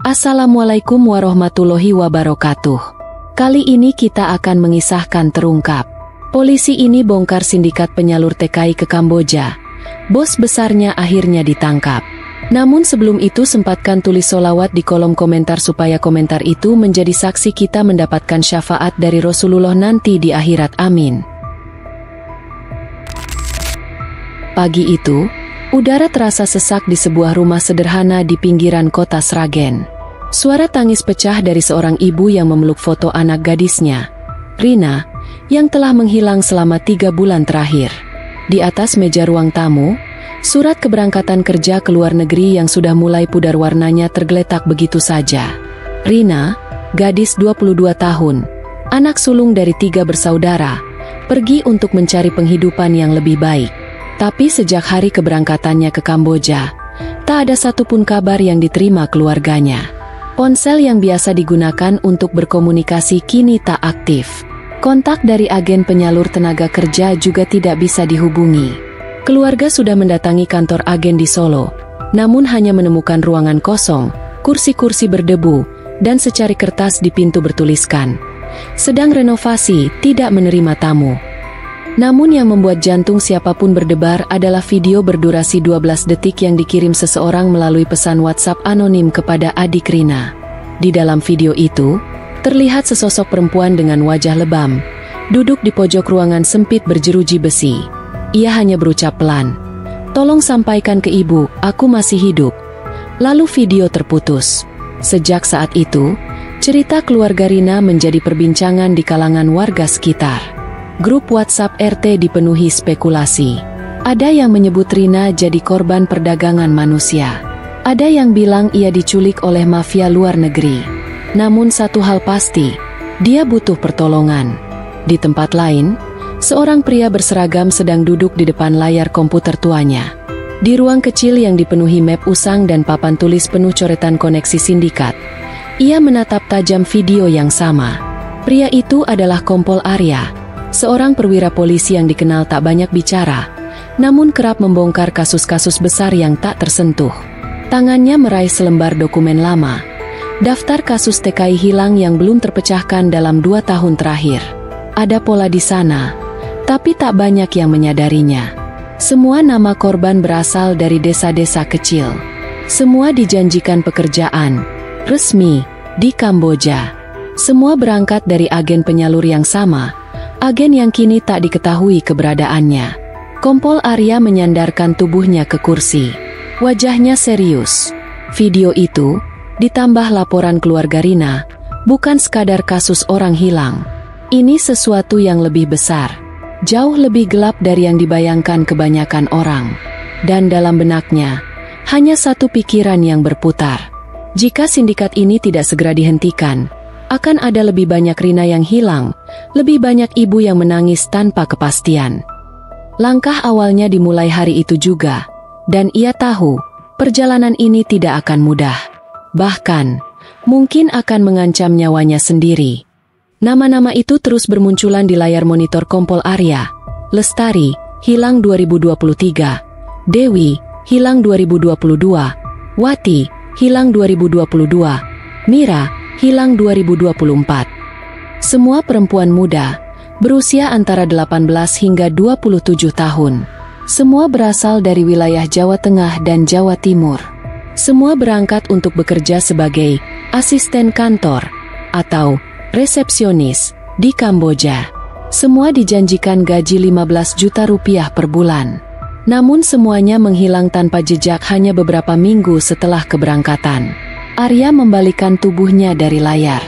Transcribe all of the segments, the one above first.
Assalamualaikum warahmatullahi wabarakatuh. Kali ini kita akan mengisahkan terungkap. Polisi ini bongkar sindikat penyalur TKI ke Kamboja. Bos besarnya akhirnya ditangkap. Namun sebelum itu sempatkan tulis sholawat di kolom komentar supaya komentar itu menjadi saksi kita mendapatkan syafaat dari Rasulullah nanti di akhirat, amin. Pagi itu, udara terasa sesak di sebuah rumah sederhana di pinggiran kota Sragen. Suara tangis pecah dari seorang ibu yang memeluk foto anak gadisnya, Rina, yang telah menghilang selama 3 bulan terakhir. Di atas meja ruang tamu, surat keberangkatan kerja ke luar negeri yang sudah mulai pudar warnanya tergeletak begitu saja. Rina, gadis 22 tahun, anak sulung dari 3 bersaudara, pergi untuk mencari penghidupan yang lebih baik. Tapi sejak hari keberangkatannya ke Kamboja, tak ada satupun kabar yang diterima keluarganya. Ponsel yang biasa digunakan untuk berkomunikasi kini tak aktif. Kontak dari agen penyalur tenaga kerja juga tidak bisa dihubungi. Keluarga sudah mendatangi kantor agen di Solo, namun hanya menemukan ruangan kosong, kursi-kursi berdebu, dan secari kertas di pintu bertuliskan, "Sedang renovasi, tidak menerima tamu." Namun yang membuat jantung siapapun berdebar adalah video berdurasi 12 detik yang dikirim seseorang melalui pesan WhatsApp anonim kepada adik Rina. Di dalam video itu, terlihat sesosok perempuan dengan wajah lebam, duduk di pojok ruangan sempit berjeruji besi. Ia hanya berucap pelan, "Tolong sampaikan ke ibu, aku masih hidup." Lalu video terputus. Sejak saat itu, cerita keluarga Rina menjadi perbincangan di kalangan warga sekitar. Grup WhatsApp RT dipenuhi spekulasi. Ada yang menyebut Rina jadi korban perdagangan manusia. Ada yang bilang ia diculik oleh mafia luar negeri. Namun satu hal pasti, dia butuh pertolongan. Di tempat lain, seorang pria berseragam sedang duduk di depan layar komputer tuanya. Di ruang kecil yang dipenuhi map usang dan papan tulis penuh coretan koneksi sindikat, ia menatap tajam video yang sama. Pria itu adalah Kompol Arya, seorang perwira polisi yang dikenal tak banyak bicara, namun kerap membongkar kasus-kasus besar yang tak tersentuh. Tangannya meraih selembar dokumen lama, daftar kasus TKI hilang yang belum terpecahkan dalam 2 tahun terakhir. Ada pola di sana, tapi tak banyak yang menyadarinya. Semua nama korban berasal dari desa-desa kecil. Semua dijanjikan pekerjaan resmi di Kamboja. Semua berangkat dari agen penyalur yang sama, agen yang kini tak diketahui keberadaannya. Kompol Arya menyandarkan tubuhnya ke kursi. Wajahnya serius. Video itu, ditambah laporan keluarga Rina, bukan sekadar kasus orang hilang. Ini sesuatu yang lebih besar, jauh lebih gelap dari yang dibayangkan kebanyakan orang. Dan dalam benaknya, hanya satu pikiran yang berputar. Jika sindikat ini tidak segera dihentikan, akan ada lebih banyak Rina yang hilang, lebih banyak ibu yang menangis tanpa kepastian. Langkah awalnya dimulai hari itu juga, dan ia tahu, perjalanan ini tidak akan mudah. Bahkan, mungkin akan mengancam nyawanya sendiri. Nama-nama itu terus bermunculan di layar monitor Kompol Arya. Lestari, hilang 2023. Dewi, hilang 2022. Wati, hilang 2022. Mira, hilang 2024. Semua perempuan muda, berusia antara 18 hingga 27 tahun. Semua berasal dari wilayah Jawa Tengah dan Jawa Timur. Semua berangkat untuk bekerja sebagai asisten kantor atau resepsionis di Kamboja. Semua dijanjikan gaji 15 juta rupiah per bulan. Namun semuanya menghilang tanpa jejak hanya beberapa minggu setelah keberangkatan. Arya membalikkan tubuhnya dari layar.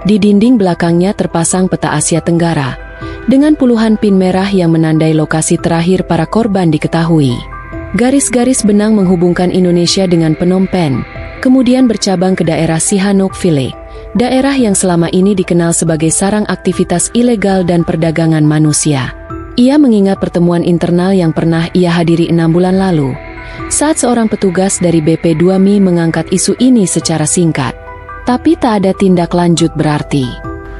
Di dinding belakangnya terpasang peta Asia Tenggara, dengan puluhan pin merah yang menandai lokasi terakhir para korban diketahui. Garis-garis benang menghubungkan Indonesia dengan Phnom Penh, kemudian bercabang ke daerah Sihanoukville, daerah yang selama ini dikenal sebagai sarang aktivitas ilegal dan perdagangan manusia. Ia mengingat pertemuan internal yang pernah ia hadiri 6 bulan lalu, saat seorang petugas dari BP2MI mengangkat isu ini secara singkat. Tapi tak ada tindak lanjut berarti.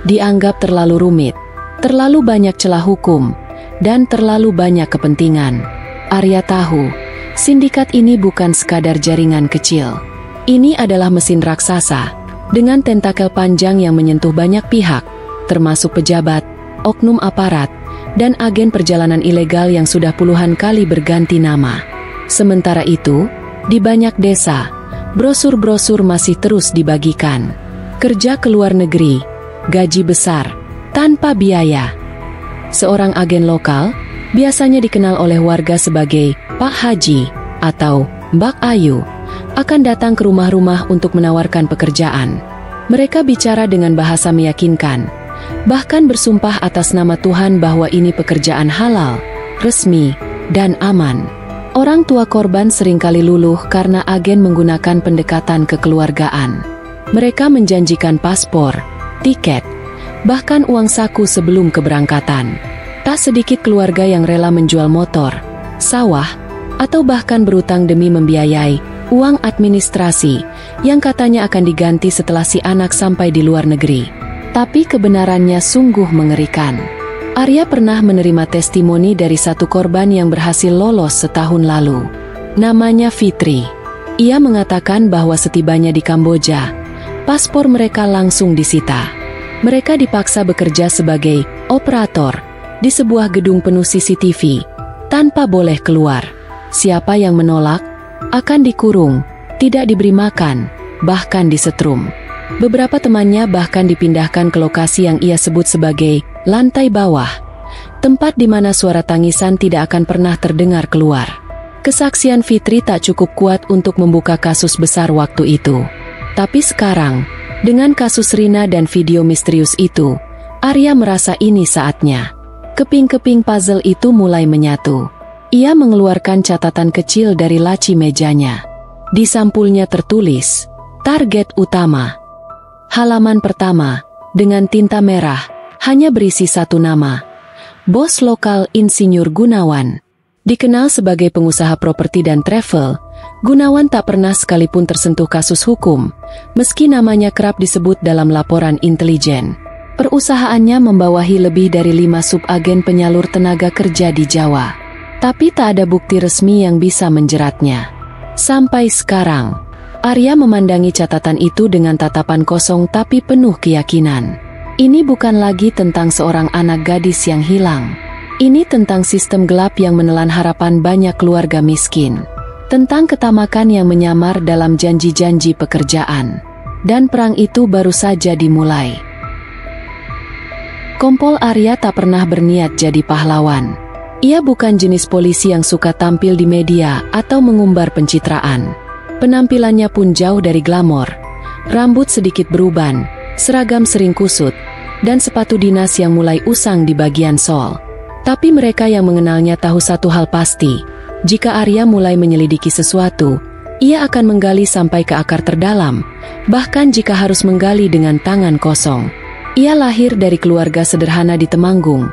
Dianggap terlalu rumit, terlalu banyak celah hukum, dan terlalu banyak kepentingan. Arya tahu, sindikat ini bukan sekadar jaringan kecil. Ini adalah mesin raksasa, dengan tentakel panjang yang menyentuh banyak pihak, termasuk pejabat, oknum aparat, dan agen perjalanan ilegal yang sudah puluhan kali berganti nama. Sementara itu, di banyak desa, brosur-brosur masih terus dibagikan. Kerja ke luar negeri, gaji besar, tanpa biaya. Seorang agen lokal, biasanya dikenal oleh warga sebagai Pak Haji atau Mbak Ayu, akan datang ke rumah-rumah untuk menawarkan pekerjaan. Mereka bicara dengan bahasa meyakinkan, bahkan bersumpah atas nama Tuhan bahwa ini pekerjaan halal, resmi, dan aman. Orang tua korban seringkali luluh karena agen menggunakan pendekatan kekeluargaan. Mereka menjanjikan paspor, tiket, bahkan uang saku sebelum keberangkatan. Tak sedikit keluarga yang rela menjual motor, sawah, atau bahkan berutang demi membiayai uang administrasi yang katanya akan diganti setelah si anak sampai di luar negeri. Tapi kebenarannya sungguh mengerikan. Arya pernah menerima testimoni dari satu korban yang berhasil lolos setahun lalu. Namanya Fitri. Ia mengatakan bahwa setibanya di Kamboja, paspor mereka langsung disita. Mereka dipaksa bekerja sebagai operator di sebuah gedung penuh CCTV, tanpa boleh keluar. Siapa yang menolak akan dikurung, tidak diberi makan, bahkan disetrum. Beberapa temannya bahkan dipindahkan ke lokasi yang ia sebut sebagai lantai bawah, tempat di mana suara tangisan tidak akan pernah terdengar keluar. Kesaksian Fitri tak cukup kuat untuk membuka kasus besar waktu itu. Tapi sekarang, dengan kasus Rina dan video misterius itu, Arya merasa ini saatnya. Keping-keping puzzle itu mulai menyatu. Ia mengeluarkan catatan kecil dari laci mejanya. Di sampulnya tertulis, target utama. Halaman pertama, dengan tinta merah, hanya berisi satu nama. Bos lokal Insinyur Gunawan. Dikenal sebagai pengusaha properti dan travel, Gunawan tak pernah sekalipun tersentuh kasus hukum, meski namanya kerap disebut dalam laporan intelijen. Perusahaannya membawahi lebih dari 5 subagen penyalur tenaga kerja di Jawa. Tapi tak ada bukti resmi yang bisa menjeratnya. Sampai sekarang, Arya memandangi catatan itu dengan tatapan kosong tapi penuh keyakinan. Ini bukan lagi tentang seorang anak gadis yang hilang. Ini tentang sistem gelap yang menelan harapan banyak keluarga miskin. Tentang ketamakan yang menyamar dalam janji-janji pekerjaan. Dan perang itu baru saja dimulai. Kompol Arya tak pernah berniat jadi pahlawan. Ia bukan jenis polisi yang suka tampil di media atau mengumbar pencitraan. Penampilannya pun jauh dari glamor. Rambut sedikit beruban, seragam sering kusut, dan sepatu dinas yang mulai usang di bagian sol. Tapi mereka yang mengenalnya tahu satu hal pasti. Jika Arya mulai menyelidiki sesuatu, ia akan menggali sampai ke akar terdalam, bahkan jika harus menggali dengan tangan kosong. Ia lahir dari keluarga sederhana di Temanggung,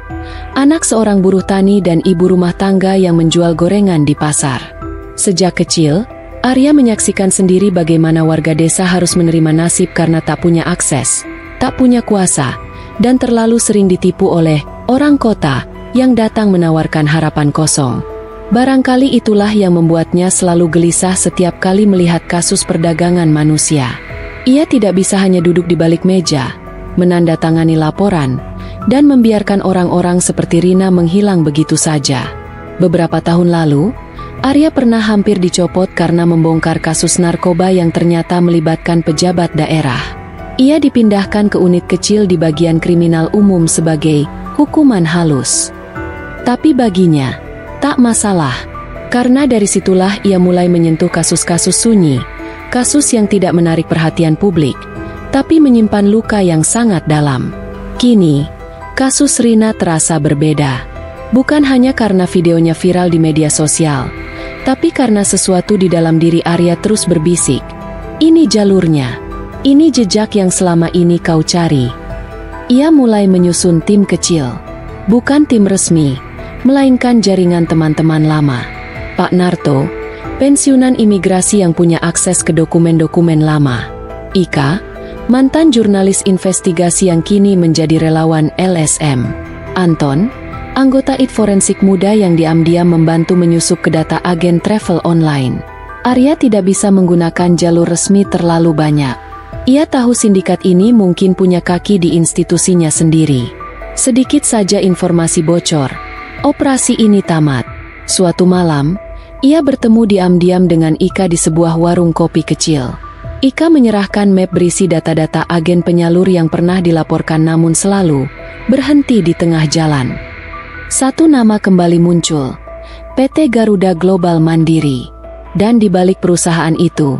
anak seorang buruh tani dan ibu rumah tangga yang menjual gorengan di pasar. Sejak kecil, Arya menyaksikan sendiri bagaimana warga desa harus menerima nasib karena tak punya akses, tak punya kuasa, dan terlalu sering ditipu oleh orang kota yang datang menawarkan harapan kosong. Barangkali itulah yang membuatnya selalu gelisah setiap kali melihat kasus perdagangan manusia. Ia tidak bisa hanya duduk di balik meja, menandatangani laporan, dan membiarkan orang-orang seperti Rina menghilang begitu saja. Beberapa tahun lalu, Arya pernah hampir dicopot karena membongkar kasus narkoba yang ternyata melibatkan pejabat daerah. Ia dipindahkan ke unit kecil di bagian kriminal umum sebagai hukuman halus. Tapi baginya, tak masalah, karena dari situlah ia mulai menyentuh kasus-kasus sunyi, kasus yang tidak menarik perhatian publik, tapi menyimpan luka yang sangat dalam. Kini, kasus Rina terasa berbeda. Bukan hanya karena videonya viral di media sosial, tapi karena sesuatu di dalam diri Arya terus berbisik. Ini jalurnya. Ini jejak yang selama ini kau cari. Ia mulai menyusun tim kecil. Bukan tim resmi, melainkan jaringan teman-teman lama. Pak Narto, pensiunan imigrasi yang punya akses ke dokumen-dokumen lama. Ika, mantan jurnalis investigasi yang kini menjadi relawan LSM. Anton, anggota IT forensik muda yang diam-diam membantu menyusup ke data agen travel online. Arya tidak bisa menggunakan jalur resmi terlalu banyak. Ia tahu sindikat ini mungkin punya kaki di institusinya sendiri. Sedikit saja informasi bocor. Operasi ini tamat. Suatu malam, ia bertemu diam-diam dengan Ika di sebuah warung kopi kecil. Ika menyerahkan map berisi data-data agen penyalur yang pernah dilaporkan namun selalu berhenti di tengah jalan. Satu nama kembali muncul, PT Garuda Global Mandiri. Dan di balik perusahaan itu,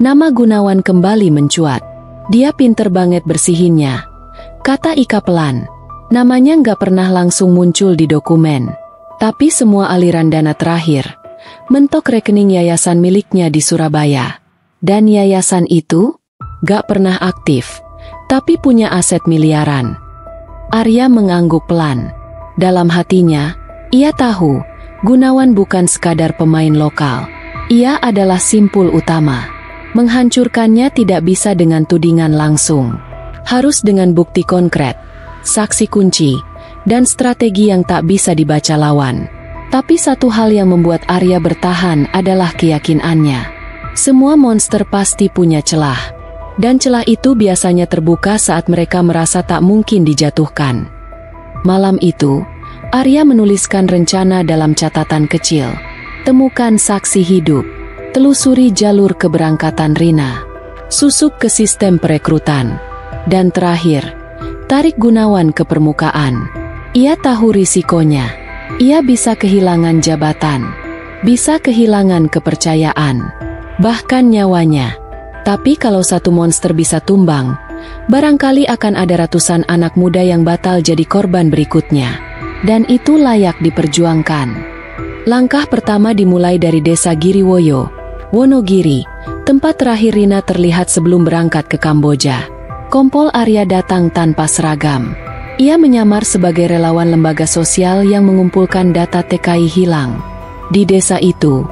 nama Gunawan kembali mencuat. Dia pinter banget bersihinnya, kata Ika pelan. Namanya nggak pernah langsung muncul di dokumen. Tapi semua aliran dana terakhir mentok rekening yayasan miliknya di Surabaya. Dan yayasan itu gak pernah aktif, tapi punya aset miliaran. Arya mengangguk pelan. Dalam hatinya, ia tahu Gunawan bukan sekadar pemain lokal. Ia adalah simpul utama. Menghancurkannya tidak bisa dengan tudingan langsung. Harus dengan bukti konkret, saksi kunci, dan strategi yang tak bisa dibaca lawan. Tapi satu hal yang membuat Arya bertahan adalah keyakinannya. Semua monster pasti punya celah. Dan celah itu biasanya terbuka saat mereka merasa tak mungkin dijatuhkan. Malam itu, Arya menuliskan rencana dalam catatan kecil. Temukan saksi hidup. Telusuri jalur keberangkatan Rina. Susup ke sistem perekrutan. Dan terakhir, tarik Gunawan ke permukaan. Ia tahu risikonya. Ia bisa kehilangan jabatan. Bisa kehilangan kepercayaan. Bahkan nyawanya. Tapi kalau satu monster bisa tumbang, barangkali akan ada ratusan anak muda yang batal jadi korban berikutnya. Dan itu layak diperjuangkan. Langkah pertama dimulai dari desa Giriwoyo, Wonogiri, tempat terakhir Rina terlihat sebelum berangkat ke Kamboja. Kompol Arya datang tanpa seragam. Ia menyamar sebagai relawan lembaga sosial yang mengumpulkan data TKI hilang. Di desa itu,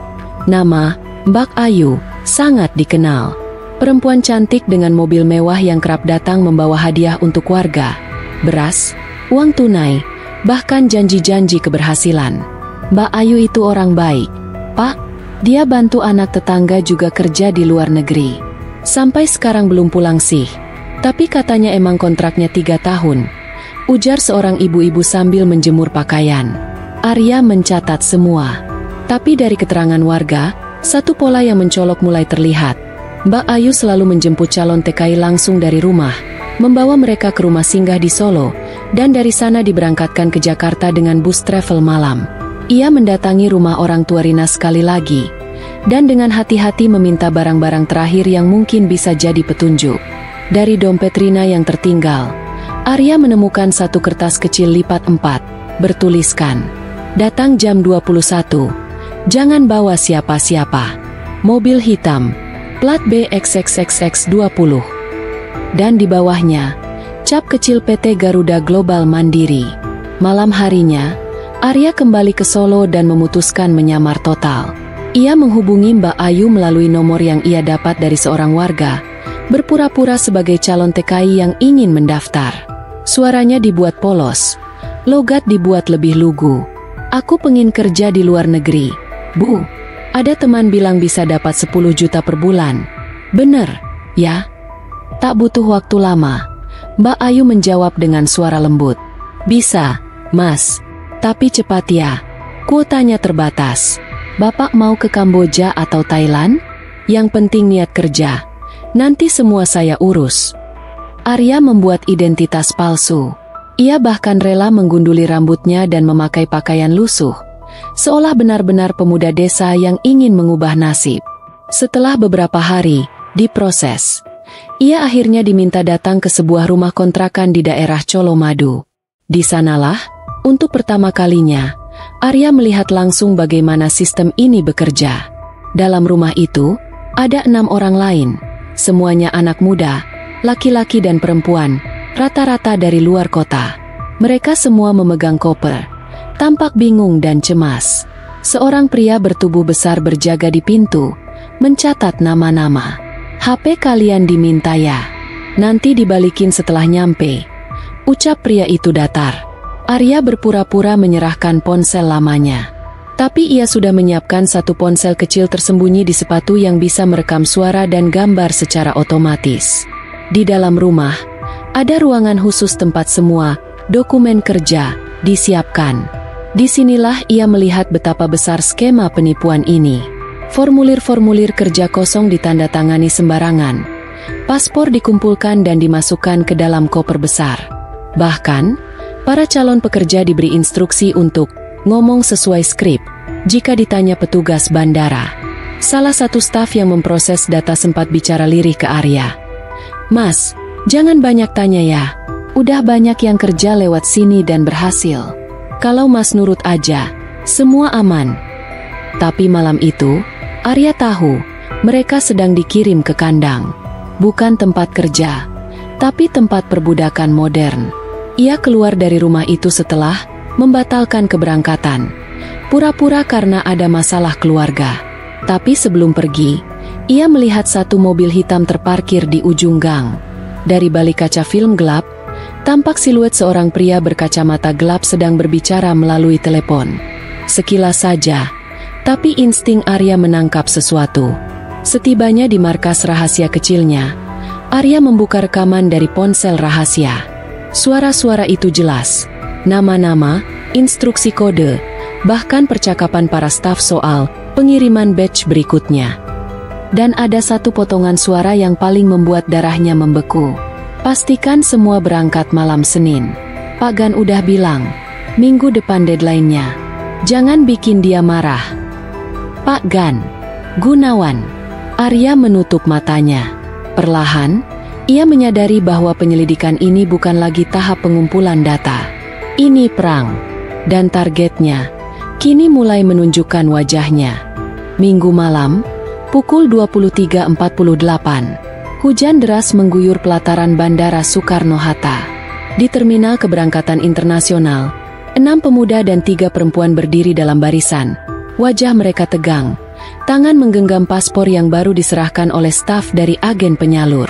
nama Mbak Ayu sangat dikenal. Perempuan cantik dengan mobil mewah yang kerap datang membawa hadiah untuk warga. Beras, uang tunai, bahkan janji-janji keberhasilan. Mbak Ayu itu orang baik. Pak, dia bantu anak tetangga juga kerja di luar negeri. Sampai sekarang belum pulang sih. Tapi katanya emang kontraknya 3 tahun. Ujar seorang ibu-ibu sambil menjemur pakaian. Arya mencatat semua. Tapi dari keterangan warga, satu pola yang mencolok mulai terlihat. Mbak Ayu selalu menjemput calon TKI langsung dari rumah, membawa mereka ke rumah singgah di Solo, dan dari sana diberangkatkan ke Jakarta dengan bus travel malam. Ia mendatangi rumah orang tua Rina sekali lagi, dan dengan hati-hati meminta barang-barang terakhir yang mungkin bisa jadi petunjuk. Dari dompet Rina yang tertinggal, Arya menemukan satu kertas kecil lipat 4, bertuliskan, datang jam 21, jangan bawa siapa-siapa, mobil hitam, plat BXXXX20. Dan di bawahnya, cap kecil PT Garuda Global Mandiri. Malam harinya, Arya kembali ke Solo dan memutuskan menyamar total. Ia menghubungi Mbak Ayu melalui nomor yang ia dapat dari seorang warga, berpura-pura sebagai calon TKI yang ingin mendaftar. Suaranya dibuat polos, logat dibuat lebih lugu. Aku pengen kerja di luar negeri, Bu. Ada teman bilang bisa dapat 10 juta per bulan. Bener, ya? Tak butuh waktu lama, Mbak Ayu menjawab dengan suara lembut. Bisa, Mas. Tapi cepat ya, kuotanya terbatas. Bapak mau ke Kamboja atau Thailand? Yang penting niat kerja. Nanti semua saya urus. Arya membuat identitas palsu. Ia bahkan rela menggunduli rambutnya dan memakai pakaian lusuh, seolah benar-benar pemuda desa yang ingin mengubah nasib. Setelah beberapa hari diproses, ia akhirnya diminta datang ke sebuah rumah kontrakan di daerah Colomadu. Di sanalah, untuk pertama kalinya, Arya melihat langsung bagaimana sistem ini bekerja. Dalam rumah itu, ada 6 orang lain. Semuanya anak muda, laki-laki dan perempuan, rata-rata dari luar kota. Mereka semua memegang koper, tampak bingung dan cemas. Seorang pria bertubuh besar berjaga di pintu, mencatat nama-nama. HP kalian diminta ya. Nanti dibalikin setelah nyampe, ucap pria itu datar. Arya berpura-pura menyerahkan ponsel lamanya. Tapi ia sudah menyiapkan satu ponsel kecil tersembunyi di sepatu yang bisa merekam suara dan gambar secara otomatis. Di dalam rumah, ada ruangan khusus tempat semua dokumen kerja disiapkan. Disinilah ia melihat betapa besar skema penipuan ini. Formulir-formulir kerja kosong ditandatangani sembarangan. Paspor dikumpulkan dan dimasukkan ke dalam koper besar. Bahkan, para calon pekerja diberi instruksi untuk ngomong sesuai skrip jika ditanya petugas bandara. Salah satu staf yang memproses data sempat bicara lirih ke Arya. "Mas, jangan banyak tanya ya. Udah banyak yang kerja lewat sini dan berhasil. Kalau Mas nurut aja, semua aman." Tapi malam itu, Arya tahu mereka sedang dikirim ke kandang. Bukan tempat kerja, tapi tempat perbudakan modern. Ia keluar dari rumah itu setelah membatalkan keberangkatan. Pura-pura karena ada masalah keluarga. Tapi sebelum pergi, ia melihat satu mobil hitam terparkir di ujung gang. Dari balik kaca film gelap, tampak siluet seorang pria berkacamata gelap sedang berbicara melalui telepon. Sekilas saja, tapi insting Arya menangkap sesuatu. Setibanya di markas rahasia kecilnya, Arya membuka rekaman dari ponsel rahasia. Suara-suara itu jelas. Nama-nama, instruksi kode, bahkan percakapan para staf soal pengiriman batch berikutnya. Dan ada satu potongan suara yang paling membuat darahnya membeku. "Pastikan semua berangkat malam Senin. Pak Gan udah bilang, minggu depan deadline-nya. Jangan bikin dia marah." "Pak Gan." "Gunawan." Arya menutup matanya. Perlahan, ia menyadari bahwa penyelidikan ini bukan lagi tahap pengumpulan data. Ini perang. Dan targetnya kini mulai menunjukkan wajahnya. Minggu malam, pukul 23.48, hujan deras mengguyur pelataran Bandara Soekarno-Hatta. Di terminal keberangkatan internasional, 6 pemuda dan 3 perempuan berdiri dalam barisan. Wajah mereka tegang. Tangan menggenggam paspor yang baru diserahkan oleh staf dari agen penyalur.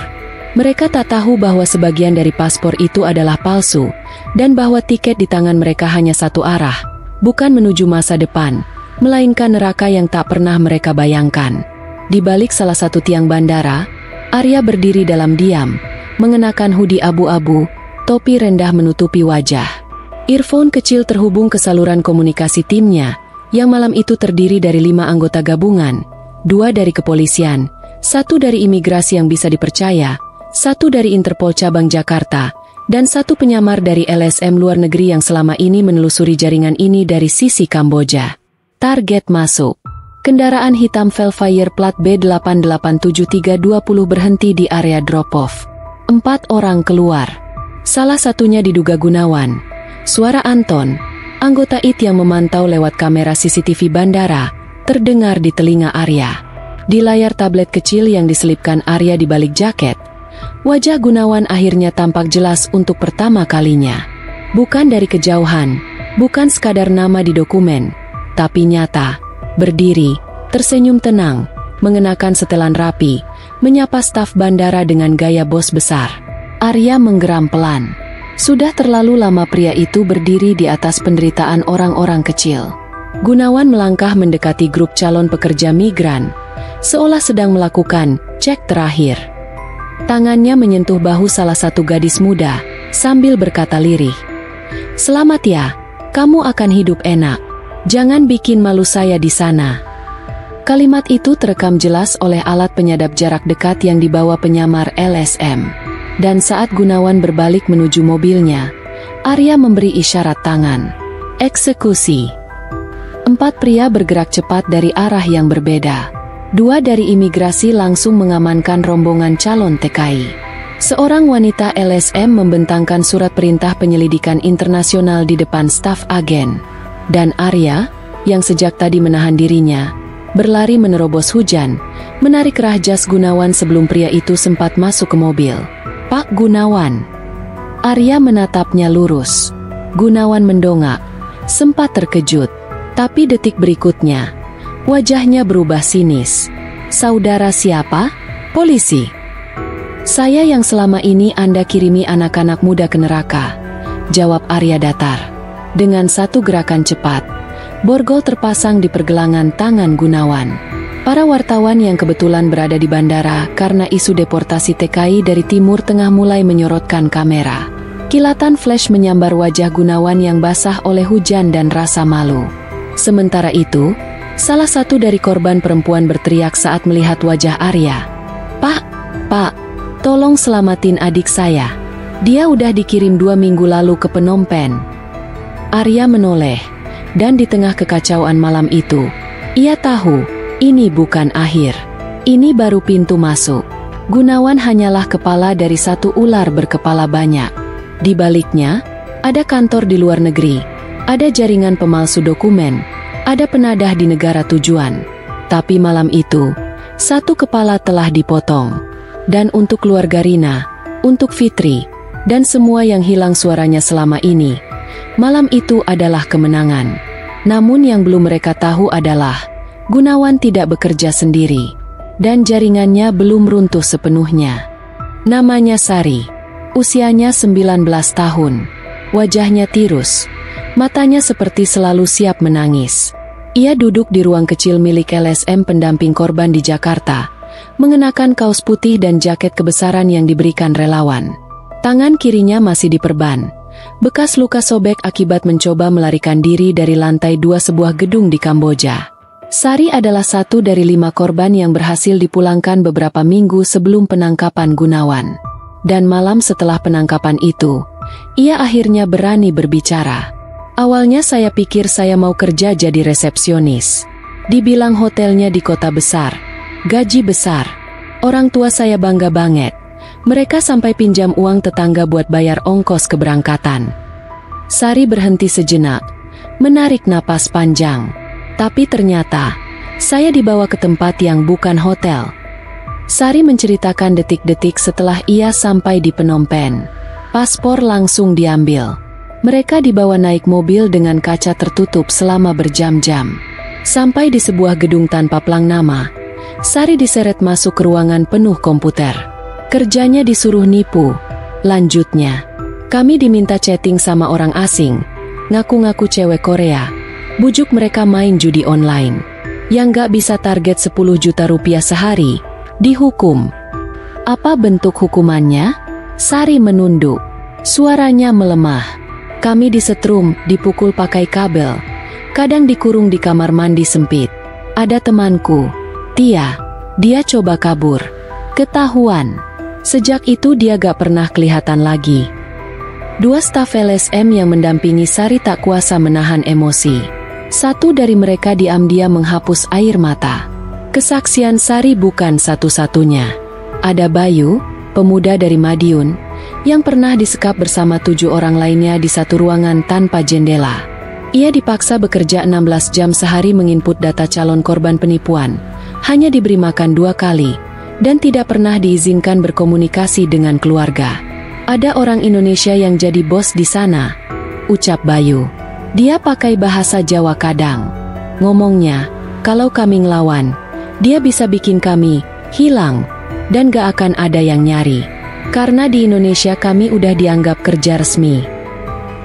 Mereka tak tahu bahwa sebagian dari paspor itu adalah palsu, dan bahwa tiket di tangan mereka hanya satu arah, bukan menuju masa depan, melainkan neraka yang tak pernah mereka bayangkan. Di balik salah satu tiang bandara, Arya berdiri dalam diam, mengenakan hoodie abu-abu, topi rendah menutupi wajah. Earphone kecil terhubung ke saluran komunikasi timnya, yang malam itu terdiri dari 5 anggota gabungan, 2 dari kepolisian, 1 dari imigrasi yang bisa dipercaya, 1 dari Interpol cabang Jakarta, dan 1 penyamar dari LSM luar negeri yang selama ini menelusuri jaringan ini dari sisi Kamboja. Target masuk. Kendaraan hitam Velfire plat B887320 berhenti di area drop-off. 4 orang keluar. Salah satunya diduga Gunawan. Suara Anton, anggota IT yang memantau lewat kamera CCTV bandara, terdengar di telinga Arya. Di layar tablet kecil yang diselipkan Arya di balik jaket, wajah Gunawan akhirnya tampak jelas untuk pertama kalinya. Bukan dari kejauhan, bukan sekadar nama di dokumen, tapi nyata, berdiri, tersenyum tenang, mengenakan setelan rapi, menyapa staf bandara dengan gaya bos besar. Arya menggeram pelan. Sudah terlalu lama pria itu berdiri di atas penderitaan orang-orang kecil. Gunawan melangkah mendekati grup calon pekerja migran, seolah sedang melakukan cek terakhir. Tangannya menyentuh bahu salah satu gadis muda, sambil berkata lirih, "Selamat ya, kamu akan hidup enak. Jangan bikin malu saya di sana." Kalimat itu terekam jelas oleh alat penyadap jarak dekat yang dibawa penyamar LSM. Dan saat Gunawan berbalik menuju mobilnya, Arya memberi isyarat tangan. Eksekusi. 4 pria bergerak cepat dari arah yang berbeda. 2 dari imigrasi langsung mengamankan rombongan calon TKI. Seorang wanita LSM membentangkan surat perintah penyelidikan internasional di depan staf agen. Dan Arya, yang sejak tadi menahan dirinya, berlari menerobos hujan, menarik kerah jas Gunawan sebelum pria itu sempat masuk ke mobil. "Pak Gunawan." Arya menatapnya lurus. Gunawan mendongak, sempat terkejut. Tapi detik berikutnya, wajahnya berubah sinis. "Saudara siapa?" "Polisi." "Saya yang selama ini Anda kirimi anak-anak muda ke neraka," jawab Arya datar. Dengan satu gerakan cepat, Borgol terpasang di pergelangan tangan Gunawan. Para wartawan yang kebetulan berada di bandara karena isu deportasi TKI dari Timur Tengah mulai menyorotkan kamera. Kilatan flash menyambar wajah Gunawan yang basah oleh hujan dan rasa malu. Sementara itu, salah satu dari korban perempuan berteriak saat melihat wajah Arya. Pak, tolong selamatin adik saya. Dia udah dikirim 2 minggu lalu ke Phnom Penh." Arya menoleh, dan di tengah kekacauan malam itu, ia tahu, ini bukan akhir. Ini baru pintu masuk. Gunawan hanyalah kepala dari satu ular berkepala banyak. Di baliknya, ada kantor di luar negeri, ada jaringan pemalsu dokumen, ada penadah di negara tujuan. Tapi malam itu, satu kepala telah dipotong. Dan untuk keluarga Rina, untuk Fitri, dan semua yang hilang suaranya selama ini, malam itu adalah kemenangan. Namun yang belum mereka tahu adalah, Gunawan tidak bekerja sendiri, dan jaringannya belum runtuh sepenuhnya. Namanya Sari, usianya 19 tahun, wajahnya tirus, matanya seperti selalu siap menangis. Ia duduk di ruang kecil milik LSM pendamping korban di Jakarta, mengenakan kaos putih dan jaket kebesaran yang diberikan relawan. Tangan kirinya masih diperban, bekas luka sobek akibat mencoba melarikan diri dari lantai 2 sebuah gedung di Kamboja. Sari adalah satu dari 5 korban yang berhasil dipulangkan beberapa minggu sebelum penangkapan Gunawan. Dan malam setelah penangkapan itu, ia akhirnya berani berbicara. "Awalnya saya pikir saya mau kerja jadi resepsionis. Dibilang hotelnya di kota besar, gaji besar. Orang tua saya bangga banget. Mereka sampai pinjam uang tetangga buat bayar ongkos keberangkatan." Sari berhenti sejenak, menarik napas panjang. "Tapi ternyata, saya dibawa ke tempat yang bukan hotel." Sari menceritakan detik-detik setelah ia sampai di Phnom Penh. Paspor langsung diambil. Mereka dibawa naik mobil dengan kaca tertutup selama berjam-jam. Sampai di sebuah gedung tanpa plang nama, Sari diseret masuk ke ruangan penuh komputer. Kerjanya disuruh nipu. Lanjutnya, "Kami diminta chatting sama orang asing, ngaku-ngaku cewek Korea. Bujuk mereka main judi online. Yang gak bisa target 10 juta rupiah sehari, dihukum." "Apa bentuk hukumannya?" Sari menunduk. Suaranya melemah. "Kami disetrum, dipukul pakai kabel. Kadang dikurung di kamar mandi sempit. Ada temanku, Tia, dia coba kabur. Ketahuan. Sejak itu dia gak pernah kelihatan lagi." 2 staf LSM yang mendampingi Sari tak kuasa menahan emosi. Satu dari mereka diam-diam menghapus air mata. Kesaksian Sari bukan satu-satunya. Ada Bayu, pemuda dari Madiun, yang pernah disekap bersama 7 orang lainnya di satu ruangan tanpa jendela. Ia dipaksa bekerja 16 jam sehari menginput data calon korban penipuan, hanya diberi makan 2 kali, dan tidak pernah diizinkan berkomunikasi dengan keluarga. "Ada orang Indonesia yang jadi bos di sana," ucap Bayu. "Dia pakai bahasa Jawa kadang. Ngomongnya, kalau kami ngelawan, dia bisa bikin kami hilang, dan gak akan ada yang nyari. Karena di Indonesia kami udah dianggap kerja resmi."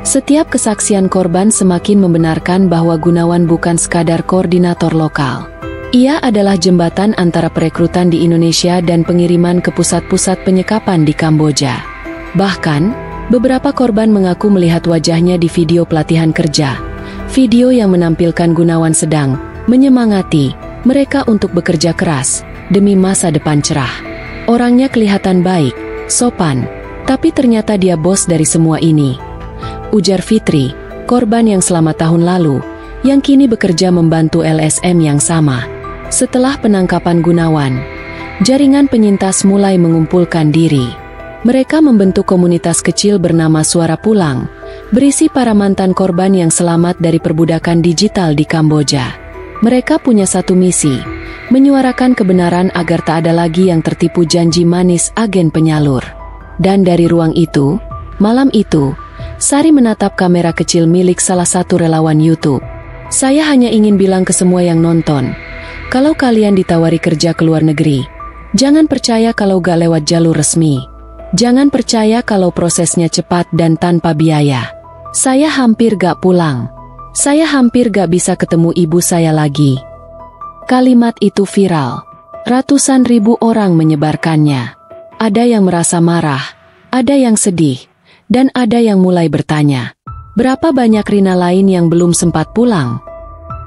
Setiap kesaksian korban semakin membenarkan bahwa Gunawan bukan sekadar koordinator lokal. Ia adalah jembatan antara perekrutan di Indonesia dan pengiriman ke pusat-pusat penyekapan di Kamboja. Bahkan, beberapa korban mengaku melihat wajahnya di video pelatihan kerja. Video yang menampilkan Gunawan sedang menyemangati mereka untuk bekerja keras demi masa depan cerah. Orangnya kelihatan baik, sopan, tapi ternyata dia bos dari semua ini, ujar Fitri, korban yang selama tahun lalu, yang kini bekerja membantu LSM yang sama. Setelah penangkapan Gunawan, jaringan penyintas mulai mengumpulkan diri. Mereka membentuk komunitas kecil bernama Suara Pulang, berisi para mantan korban yang selamat dari perbudakan digital di Kamboja. Mereka punya satu misi, menyuarakan kebenaran agar tak ada lagi yang tertipu janji manis agen penyalur. Dan dari ruang itu, malam itu, Sari menatap kamera kecil milik salah satu relawan YouTube. "Saya hanya ingin bilang ke semua yang nonton, kalau kalian ditawari kerja ke luar negeri, jangan percaya kalau gak lewat jalur resmi. Jangan percaya kalau prosesnya cepat dan tanpa biaya. Saya hampir gak pulang. Saya hampir gak bisa ketemu ibu saya lagi." Kalimat itu viral. Ratusan ribu orang menyebarkannya. Ada yang merasa marah, ada yang sedih, dan ada yang mulai bertanya, berapa banyak Rina lain yang belum sempat pulang?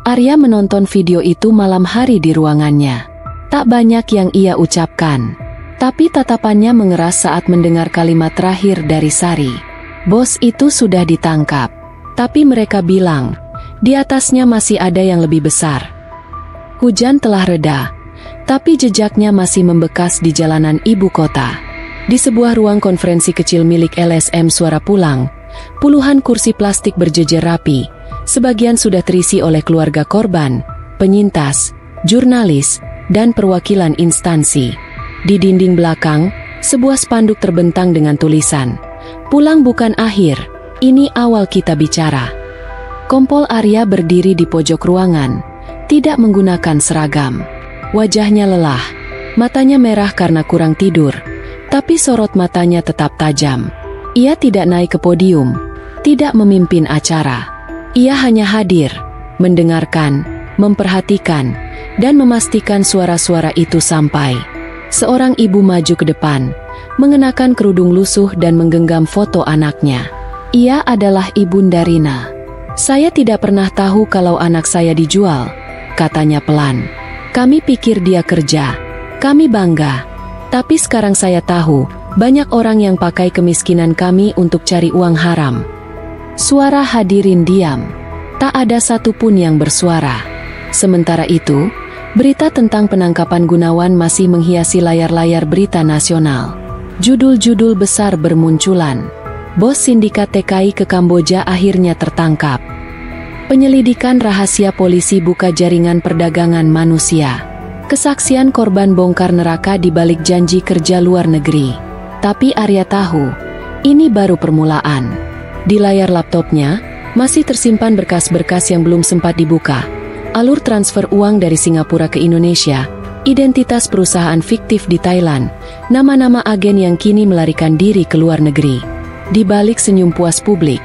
Arya menonton video itu malam hari di ruangannya. Tak banyak yang ia ucapkan, tapi tatapannya mengeras saat mendengar kalimat terakhir dari Sari. Bos itu sudah ditangkap, tapi mereka bilang, di atasnya masih ada yang lebih besar. Hujan telah reda, tapi jejaknya masih membekas di jalanan ibu kota. Di sebuah ruang konferensi kecil milik LSM Suara Pulang, puluhan kursi plastik berjejer rapi, sebagian sudah terisi oleh keluarga korban, penyintas, jurnalis, dan perwakilan instansi. Di dinding belakang, sebuah spanduk terbentang dengan tulisan, "Pulang bukan akhir, ini awal kita bicara." Kompol Arya berdiri di pojok ruangan, tidak menggunakan seragam. Wajahnya lelah, matanya merah karena kurang tidur, tapi sorot matanya tetap tajam. Ia tidak naik ke podium, tidak memimpin acara. Ia hanya hadir, mendengarkan, memperhatikan, dan memastikan suara-suara itu sampai. Seorang ibu maju ke depan, mengenakan kerudung lusuh dan menggenggam foto anaknya. Ia adalah Ibunda Rina. "Saya tidak pernah tahu kalau anak saya dijual," katanya pelan. "Kami pikir dia kerja. Kami bangga. Tapi sekarang saya tahu, banyak orang yang pakai kemiskinan kami untuk cari uang haram." Suara hadirin diam. Tak ada satupun yang bersuara. Sementara itu, berita tentang penangkapan Gunawan masih menghiasi layar-layar berita nasional. Judul-judul besar bermunculan. Bos sindikat TKI ke Kamboja akhirnya tertangkap. Penyelidikan rahasia polisi buka jaringan perdagangan manusia. Kesaksian korban bongkar neraka di balik janji kerja luar negeri. Tapi Arya tahu, ini baru permulaan. Di layar laptopnya, masih tersimpan berkas-berkas yang belum sempat dibuka. Alur transfer uang dari Singapura ke Indonesia, identitas perusahaan fiktif di Thailand, nama-nama agen yang kini melarikan diri ke luar negeri. Di balik senyum puas publik,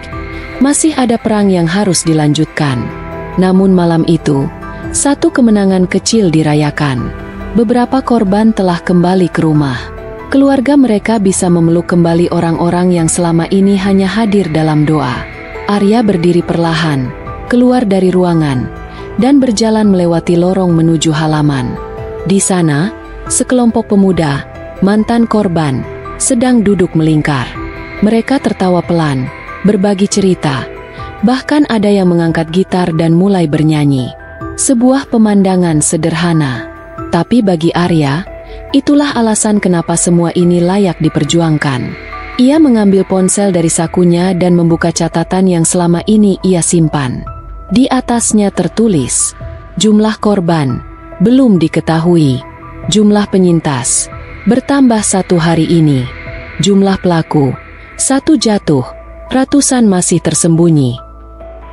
masih ada perang yang harus dilanjutkan. Namun malam itu, satu kemenangan kecil dirayakan. Beberapa korban telah kembali ke rumah. Keluarga mereka bisa memeluk kembali orang-orang yang selama ini hanya hadir dalam doa. Arya berdiri perlahan, keluar dari ruangan, dan berjalan melewati lorong menuju halaman. Di sana, sekelompok pemuda, mantan korban, sedang duduk melingkar. Mereka tertawa pelan, berbagi cerita, bahkan ada yang mengangkat gitar dan mulai bernyanyi. Sebuah pemandangan sederhana, tapi bagi Arya, itulah alasan kenapa semua ini layak diperjuangkan. Ia mengambil ponsel dari sakunya dan membuka catatan yang selama ini ia simpan. Di atasnya tertulis, jumlah korban belum diketahui, jumlah penyintas bertambah 1 hari ini, jumlah pelaku 1 jatuh, ratusan masih tersembunyi.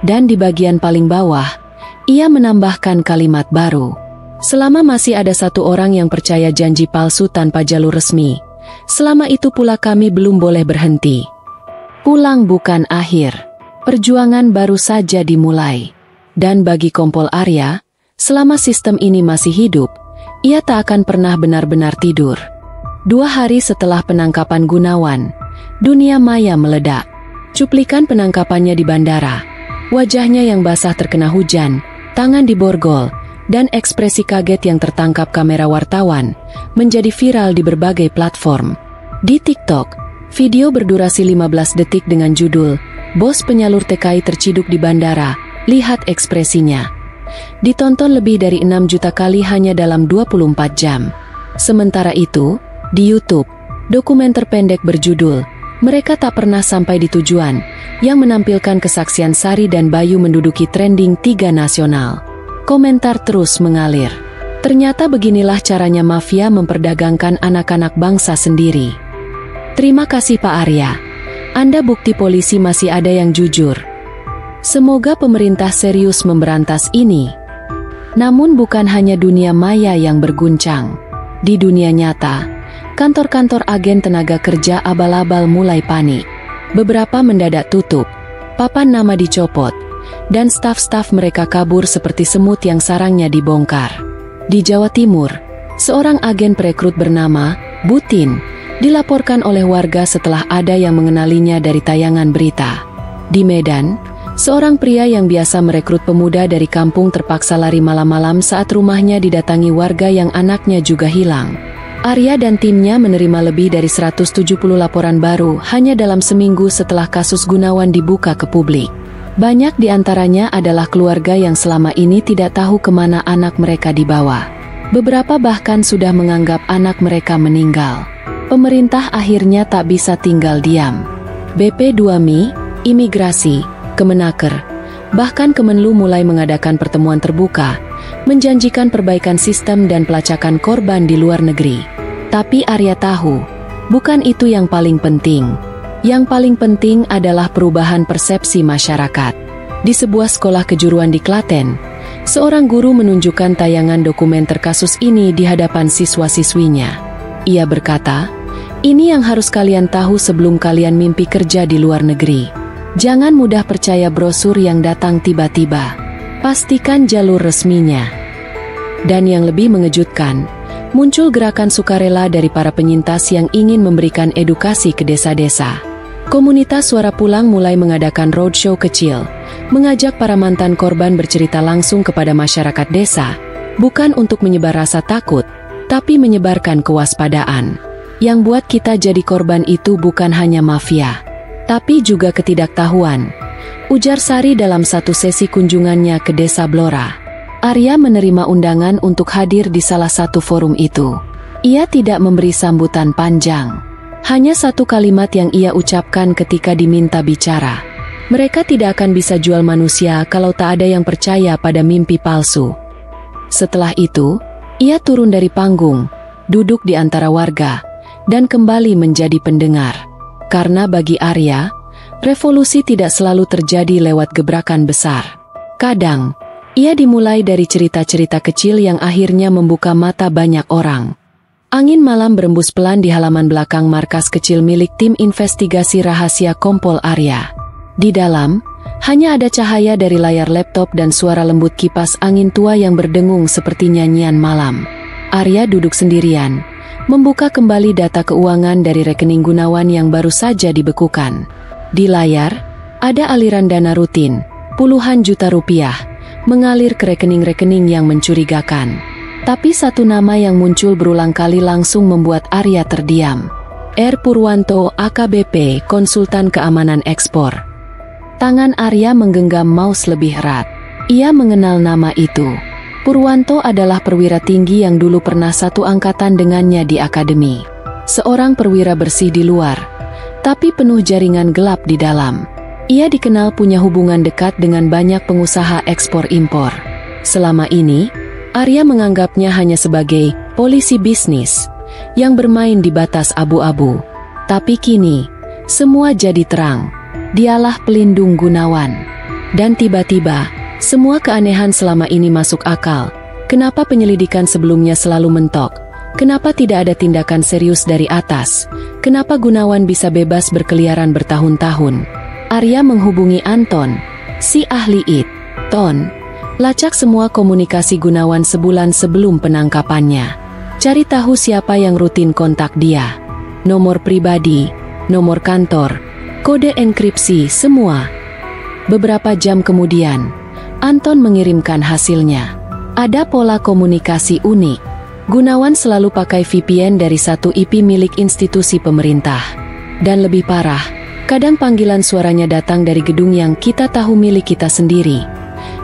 Dan di bagian paling bawah, ia menambahkan kalimat baru. Selama masih ada 1 orang yang percaya janji palsu tanpa jalur resmi, selama itu pula kami belum boleh berhenti. Pulang bukan akhir, perjuangan baru saja dimulai. Dan bagi Kompol Arya, selama sistem ini masih hidup, ia tak akan pernah benar-benar tidur. 2 hari setelah penangkapan Gunawan, dunia maya meledak. Cuplikan penangkapannya di bandara, wajahnya yang basah terkena hujan, tangan diborgol, dan ekspresi kaget yang tertangkap kamera wartawan, menjadi viral di berbagai platform. Di TikTok, video berdurasi 15 detik dengan judul, "Bos penyalur TKI terciduk di bandara, lihat ekspresinya." Ditonton lebih dari 6 juta kali hanya dalam 24 jam. Sementara itu, di YouTube, dokumenter pendek berjudul "Mereka Tak Pernah Sampai di Tujuan", yang menampilkan kesaksian Sari dan Bayu menduduki trending 3 nasional. Komentar terus mengalir. Ternyata beginilah caranya mafia memperdagangkan anak-anak bangsa sendiri. Terima kasih Pak Arya. Anda bukti polisi masih ada yang jujur. Semoga pemerintah serius memberantas ini. Namun bukan hanya dunia maya yang berguncang. Di dunia nyata, kantor-kantor agen tenaga kerja abal-abal mulai panik. Beberapa mendadak tutup, papan nama dicopot, dan staf-staf mereka kabur seperti semut yang sarangnya dibongkar. Di Jawa Timur, seorang agen perekrut bernama Butin dilaporkan oleh warga setelah ada yang mengenalinya dari tayangan berita. Di Medan, seorang pria yang biasa merekrut pemuda dari kampung terpaksa lari malam-malam saat rumahnya didatangi warga yang anaknya juga hilang. Arya dan timnya menerima lebih dari 170 laporan baru hanya dalam seminggu setelah kasus Gunawan dibuka ke publik. Banyak di antaranya adalah keluarga yang selama ini tidak tahu kemana anak mereka dibawa. Beberapa bahkan sudah menganggap anak mereka meninggal. Pemerintah akhirnya tak bisa tinggal diam. BP2Mi, Imigrasi, Kemenaker, bahkan Kemenlu mulai mengadakan pertemuan terbuka, menjanjikan perbaikan sistem dan pelacakan korban di luar negeri. Tapi Arya tahu, bukan itu yang paling penting. Yang paling penting adalah perubahan persepsi masyarakat. Di sebuah sekolah kejuruan di Klaten, seorang guru menunjukkan tayangan dokumenter kasus ini di hadapan siswa-siswinya. Ia berkata, "Ini yang harus kalian tahu sebelum kalian mimpi kerja di luar negeri. Jangan mudah percaya brosur yang datang tiba-tiba. Pastikan jalur resminya." Dan yang lebih mengejutkan, muncul gerakan sukarela dari para penyintas yang ingin memberikan edukasi ke desa-desa. Komunitas Suara Pulang mulai mengadakan roadshow kecil, mengajak para mantan korban bercerita langsung kepada masyarakat desa, bukan untuk menyebar rasa takut, tapi menyebarkan kewaspadaan. Yang buat kita jadi korban itu bukan hanya mafia, tapi juga ketidaktahuan, ujar Sari dalam satu sesi kunjungannya ke Desa Blora. Arya menerima undangan untuk hadir di salah satu forum itu. Ia tidak memberi sambutan panjang. Hanya satu kalimat yang ia ucapkan ketika diminta bicara. Mereka tidak akan bisa jual manusia kalau tak ada yang percaya pada mimpi palsu. Setelah itu, ia turun dari panggung, duduk di antara warga, dan kembali menjadi pendengar. Karena bagi Arya, revolusi tidak selalu terjadi lewat gebrakan besar. Kadang, ia dimulai dari cerita-cerita kecil yang akhirnya membuka mata banyak orang. Angin malam berembus pelan di halaman belakang markas kecil milik tim investigasi rahasia Kompol Arya. Di dalam, hanya ada cahaya dari layar laptop dan suara lembut kipas angin tua yang berdengung seperti nyanyian malam. Arya duduk sendirian, membuka kembali data keuangan dari rekening Gunawan yang baru saja dibekukan. Di layar, ada aliran dana rutin, puluhan juta rupiah, mengalir ke rekening-rekening yang mencurigakan. Tapi satu nama yang muncul berulang kali langsung membuat Arya terdiam. R. Purwanto, AKBP, Konsultan Keamanan Ekspor. Tangan Arya menggenggam mouse lebih erat. Ia mengenal nama itu. Purwanto adalah perwira tinggi yang dulu pernah satu angkatan dengannya di akademi. Seorang perwira bersih di luar, tapi penuh jaringan gelap di dalam. Ia dikenal punya hubungan dekat dengan banyak pengusaha ekspor-impor. Selama ini, Arya menganggapnya hanya sebagai polisi bisnis yang bermain di batas abu-abu. Tapi kini, semua jadi terang. Dialah pelindung Gunawan. Dan tiba-tiba, semua keanehan selama ini masuk akal. Kenapa penyelidikan sebelumnya selalu mentok? Kenapa tidak ada tindakan serius dari atas? Kenapa Gunawan bisa bebas berkeliaran bertahun-tahun? Arya menghubungi Anton, si ahli IT. "Ton, lacak semua komunikasi Gunawan sebulan sebelum penangkapannya. Cari tahu siapa yang rutin kontak dia. Nomor pribadi, nomor kantor, kode enkripsi, semua." Beberapa jam kemudian, Anton mengirimkan hasilnya. Ada pola komunikasi unik. Gunawan selalu pakai VPN dari satu IP milik institusi pemerintah. Dan lebih parah, kadang panggilan suaranya datang dari gedung yang kita tahu milik kita sendiri.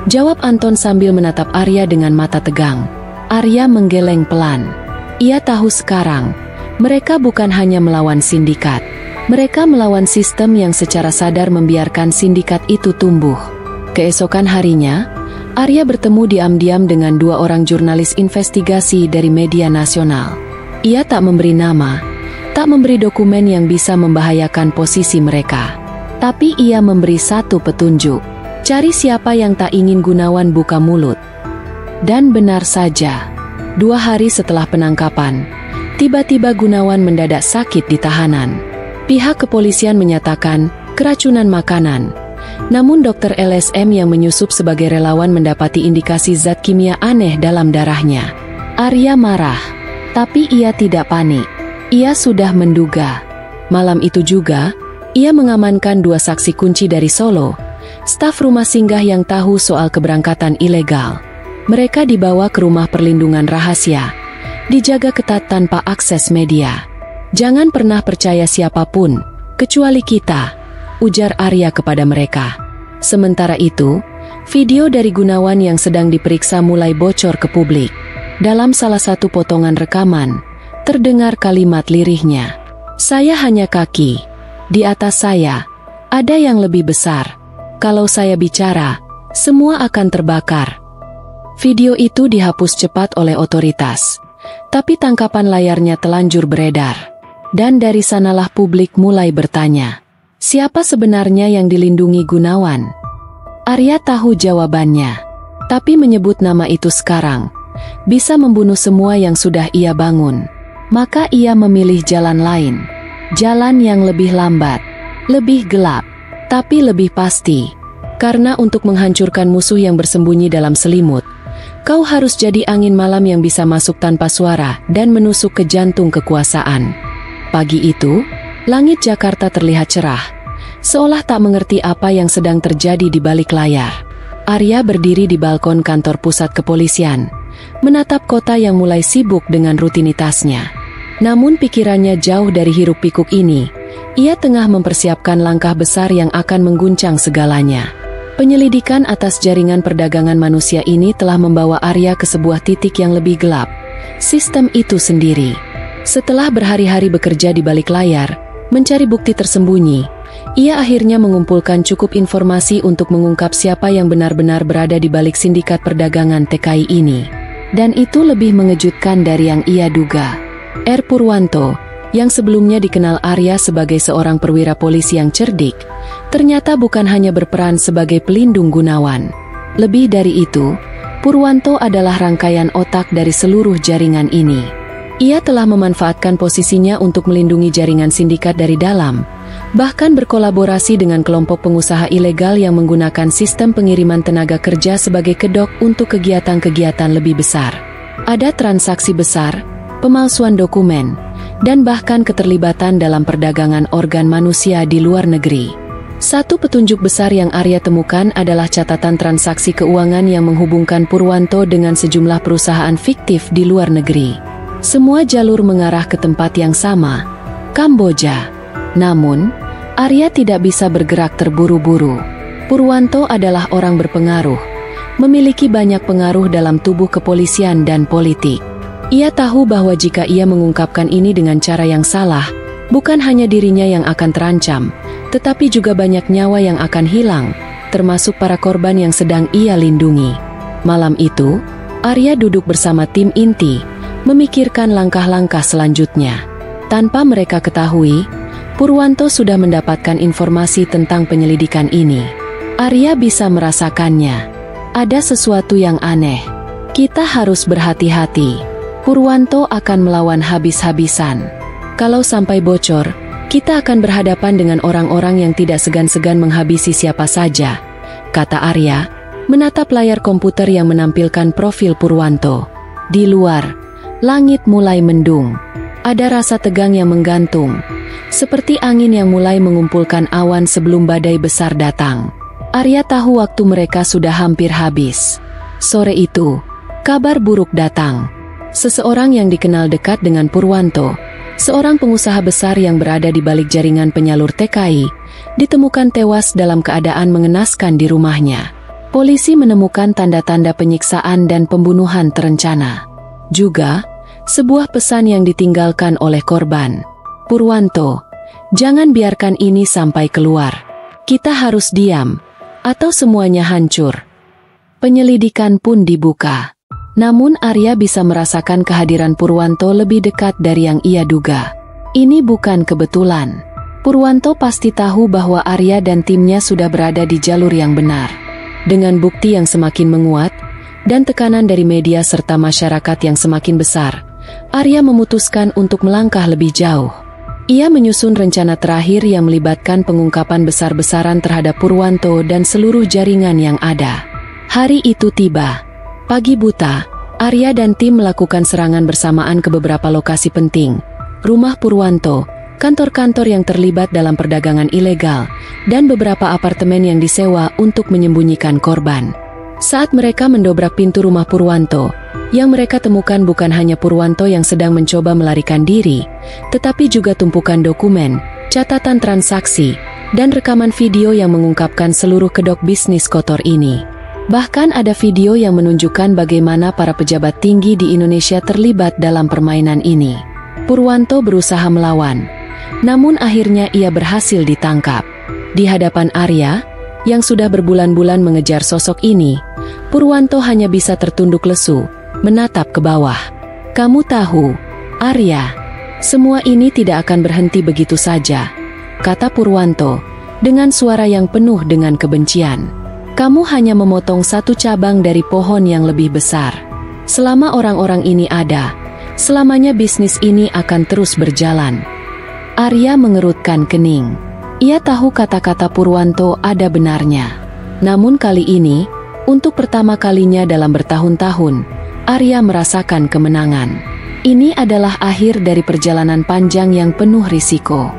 Jawab Anton sambil menatap Arya dengan mata tegang. Arya menggeleng pelan. Ia tahu sekarang, mereka bukan hanya melawan sindikat. Mereka melawan sistem yang secara sadar membiarkan sindikat itu tumbuh. Keesokan harinya, Arya bertemu diam-diam dengan dua orang jurnalis investigasi dari media nasional. Ia tak memberi nama, tak memberi dokumen yang bisa membahayakan posisi mereka. Tapi ia memberi satu petunjuk. Cari siapa yang tak ingin Gunawan buka mulut. Dan benar saja, 2 hari setelah penangkapan, tiba-tiba Gunawan mendadak sakit di tahanan. Pihak kepolisian menyatakan keracunan makanan. Namun dokter LSM yang menyusup sebagai relawan mendapati indikasi zat kimia aneh dalam darahnya. Arya marah, tapi ia tidak panik. Ia sudah menduga. Malam itu juga, ia mengamankan 2 saksi kunci dari Solo, staf rumah singgah yang tahu soal keberangkatan ilegal. Mereka dibawa ke rumah perlindungan rahasia, dijaga ketat tanpa akses media. "Jangan pernah percaya siapapun, kecuali kita," ujar Arya kepada mereka. Sementara itu, video dari Gunawan yang sedang diperiksa mulai bocor ke publik. Dalam salah satu potongan rekaman, terdengar kalimat lirihnya, "Saya hanya kaki. Di atas saya, ada yang lebih besar. Kalau saya bicara, semua akan terbakar." Video itu dihapus cepat oleh otoritas, tapi tangkapan layarnya telanjur beredar. Dan dari sanalah publik mulai bertanya, siapa sebenarnya yang dilindungi Gunawan? Arya tahu jawabannya, tapi menyebut nama itu sekarang bisa membunuh semua yang sudah ia bangun. Maka ia memilih jalan lain, jalan yang lebih lambat, lebih gelap, tapi lebih pasti. Karena untuk menghancurkan musuh yang bersembunyi dalam selimut, kau harus jadi angin malam yang bisa masuk tanpa suara dan menusuk ke jantung kekuasaan. Pagi itu, langit Jakarta terlihat cerah, seolah tak mengerti apa yang sedang terjadi di balik layar. Arya berdiri di balkon kantor pusat kepolisian, menatap kota yang mulai sibuk dengan rutinitasnya. Namun pikirannya jauh dari hiruk-pikuk ini. Ia tengah mempersiapkan langkah besar yang akan mengguncang segalanya. Penyelidikan atas jaringan perdagangan manusia ini telah membawa Arya ke sebuah titik yang lebih gelap, sistem itu sendiri. Setelah berhari-hari bekerja di balik layar, mencari bukti tersembunyi, ia akhirnya mengumpulkan cukup informasi untuk mengungkap siapa yang benar-benar berada di balik sindikat perdagangan TKI ini. Dan itu lebih mengejutkan dari yang ia duga. R. Purwanto, yang sebelumnya dikenal Arya sebagai seorang perwira polisi yang cerdik, ternyata bukan hanya berperan sebagai pelindung Gunawan. Lebih dari itu, Purwanto adalah rangkaian otak dari seluruh jaringan ini. Ia telah memanfaatkan posisinya untuk melindungi jaringan sindikat dari dalam, bahkan berkolaborasi dengan kelompok pengusaha ilegal yang menggunakan sistem pengiriman tenaga kerja sebagai kedok untuk kegiatan-kegiatan lebih besar. Ada transaksi besar, pemalsuan dokumen, dan bahkan keterlibatan dalam perdagangan organ manusia di luar negeri. Satu petunjuk besar yang Arya temukan adalah catatan transaksi keuangan yang menghubungkan Purwanto dengan sejumlah perusahaan fiktif di luar negeri. Semua jalur mengarah ke tempat yang sama, Kamboja. Namun, Arya tidak bisa bergerak terburu-buru. Purwanto adalah orang berpengaruh, memiliki banyak pengaruh dalam tubuh kepolisian dan politik. Ia tahu bahwa jika ia mengungkapkan ini dengan cara yang salah, bukan hanya dirinya yang akan terancam, tetapi juga banyak nyawa yang akan hilang, termasuk para korban yang sedang ia lindungi. Malam itu, Arya duduk bersama tim inti, memikirkan langkah-langkah selanjutnya. Tanpa mereka ketahui, Purwanto sudah mendapatkan informasi tentang penyelidikan ini. Arya bisa merasakannya. Ada sesuatu yang aneh. Kita harus berhati-hati. Purwanto akan melawan habis-habisan. Kalau sampai bocor, kita akan berhadapan dengan orang-orang yang tidak segan-segan menghabisi siapa saja, kata Arya, menatap layar komputer yang menampilkan profil Purwanto. Di luar, langit mulai mendung. Ada rasa tegang yang menggantung, seperti angin yang mulai mengumpulkan awan sebelum badai besar datang. Arya tahu waktu mereka sudah hampir habis. Sore itu, kabar buruk datang. Seseorang yang dikenal dekat dengan Purwanto, seorang pengusaha besar yang berada di balik jaringan penyalur TKI, ditemukan tewas dalam keadaan mengenaskan di rumahnya. Polisi menemukan tanda-tanda penyiksaan dan pembunuhan terencana. Juga, sebuah pesan yang ditinggalkan oleh korban. Purwanto, jangan biarkan ini sampai keluar. Kita harus diam, atau semuanya hancur. Penyelidikan pun dibuka. Namun Arya bisa merasakan kehadiran Purwanto lebih dekat dari yang ia duga. Ini bukan kebetulan. Purwanto pasti tahu bahwa Arya dan timnya sudah berada di jalur yang benar. Dengan bukti yang semakin menguat, dan tekanan dari media serta masyarakat yang semakin besar, Arya memutuskan untuk melangkah lebih jauh. Ia menyusun rencana terakhir yang melibatkan pengungkapan besar-besaran terhadap Purwanto dan seluruh jaringan yang ada. Hari itu tiba. Pagi buta, Arya dan tim melakukan serangan bersamaan ke beberapa lokasi penting. Rumah Purwanto, kantor-kantor yang terlibat dalam perdagangan ilegal, dan beberapa apartemen yang disewa untuk menyembunyikan korban. Saat mereka mendobrak pintu rumah Purwanto, yang mereka temukan bukan hanya Purwanto yang sedang mencoba melarikan diri, tetapi juga tumpukan dokumen, catatan transaksi, dan rekaman video yang mengungkapkan seluruh kedok bisnis kotor ini. Bahkan ada video yang menunjukkan bagaimana para pejabat tinggi di Indonesia terlibat dalam permainan ini. Purwanto berusaha melawan, namun akhirnya ia berhasil ditangkap. Di hadapan Arya, yang sudah berbulan-bulan mengejar sosok ini, Purwanto hanya bisa tertunduk lesu, menatap ke bawah. "Kamu tahu, Arya, semua ini tidak akan berhenti begitu saja," kata Purwanto, dengan suara yang penuh dengan kebencian. "Kamu hanya memotong satu cabang dari pohon yang lebih besar. Selama orang-orang ini ada, selamanya bisnis ini akan terus berjalan." Arya mengerutkan kening. Ia tahu kata-kata Purwanto ada benarnya. Namun kali ini, untuk pertama kalinya dalam bertahun-tahun, Arya merasakan kemenangan. Ini adalah akhir dari perjalanan panjang yang penuh risiko.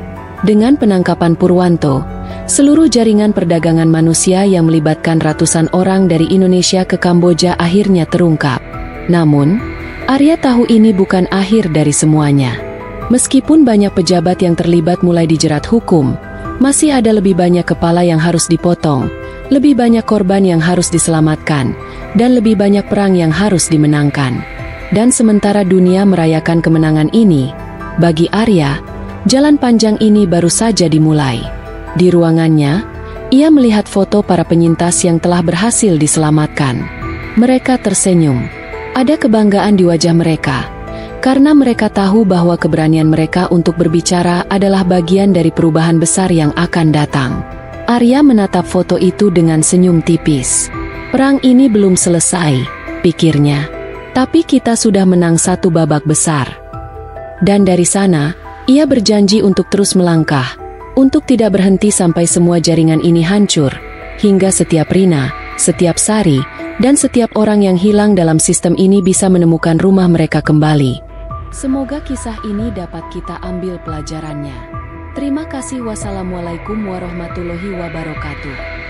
Dengan penangkapan Purwanto, seluruh jaringan perdagangan manusia yang melibatkan ratusan orang dari Indonesia ke Kamboja akhirnya terungkap. Namun, Arya tahu ini bukan akhir dari semuanya. Meskipun banyak pejabat yang terlibat mulai dijerat hukum, masih ada lebih banyak kepala yang harus dipotong, lebih banyak korban yang harus diselamatkan, dan lebih banyak perang yang harus dimenangkan. Dan sementara dunia merayakan kemenangan ini, bagi Arya, jalan panjang ini baru saja dimulai. Di ruangannya, ia melihat foto para penyintas yang telah berhasil diselamatkan. Mereka tersenyum. Ada kebanggaan di wajah mereka, karena mereka tahu bahwa keberanian mereka untuk berbicara adalah bagian dari perubahan besar yang akan datang. Arya menatap foto itu dengan senyum tipis. "Perang ini belum selesai," pikirnya. "Tapi kita sudah menang satu babak besar." Dan dari sana, ia berjanji untuk terus melangkah, untuk tidak berhenti sampai semua jaringan ini hancur, hingga setiap Rina, setiap Sari, dan setiap orang yang hilang dalam sistem ini bisa menemukan rumah mereka kembali. Semoga kisah ini dapat kita ambil pelajarannya. Terima kasih. Wassalamualaikum warahmatullahi wabarakatuh.